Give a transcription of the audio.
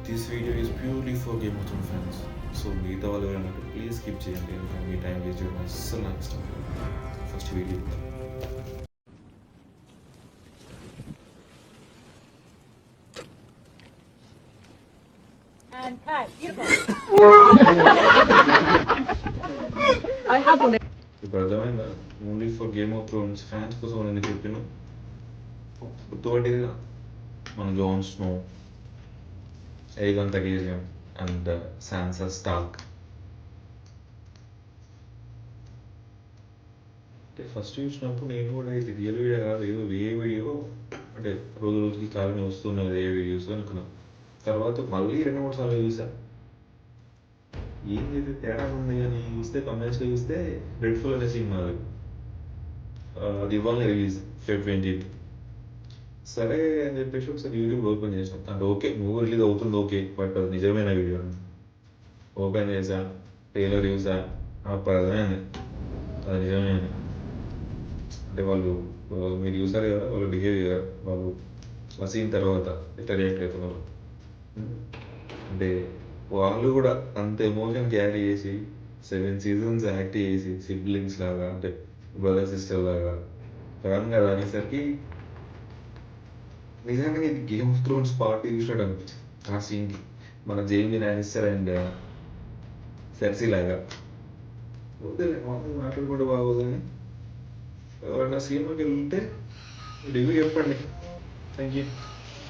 This video is purely for Game of Thrones fans. So మిగతా వాళ్ళు ఎవరైనా please skip చేయండి, ఎందుకంటే మీ టైం వేస్ట్ చేయడం అస్సలు నాకు ఇష్టం లేదు. First video And cut. Beautiful. ఇప్పుడు అర్థమైందా? Only for Game of Thrones fans కోసం నేను చెప్పిన గుర్తుపట్టిందిగా మన Jon Snow, Aegon Targaryen and Sansa Stark. అంటే ఫస్ట్ చూసినప్పుడు నేను కూడా ఇది రియల్ వీడియో కాదు, ఏదో ఏ వీడియో అంటే రోజు రోజుకి కాలనీ వస్తున్నది ఏ వీడియోస్ అనుకున్నాను. తర్వాత మళ్ళీ 2-3 సార్లు చూసాను, ఏం చేస్తే తేడా ఉంది అని చూస్తే కమెంట్స్లో చూస్తే రెడ్ఫుల్ అనే సినిమా అది ఇవాళ రిలీజ్ Feb 20th. సరే అని చెప్పేసి ఒకసారి యూట్యూబ్ ఓపెన్ చేసాను. అంటే ఓకే మూవీ రిలీజ్ అవుతుంది ఓకే, బట్ అది నిజమైన వీడియో ఓపెన్ చేశా, ట్రైలర్ చూసా, అప్పుడు అర్థమైంది అది నిజమే అని. అంటే వాళ్ళు మీరు చూసారు కదా వాళ్ళ బిహేవియర్, వాళ్ళు సీన్ తర్వాత ఎట్లా రియాక్ట్ అవుతున్నారు. అంటే వాళ్ళు కూడా అంత ఎమోషన్ క్యారీ చేసి 7 seasons యాక్ట్ చేసి సిబ్లింగ్స్ లాగా, అంటే బ్రదర్ సిస్టర్ లాగా ఫ్యాన్ కదా అనేసరికి నిజంగా ఇది గేమ్ ఆఫ్ థ్రోన్స్ పార్టీ చూసినట్టు అనిపించింది ఆ సీన్కి. మన జేమ్ని లానిస్టర్ అండ్ సెర్సీ లాగా మాట్లాడుకుంటే బాగోదని. ఎవరైనా సినిమాకి వెళ్తే రివ్యూ చెప్పండి. Thank you.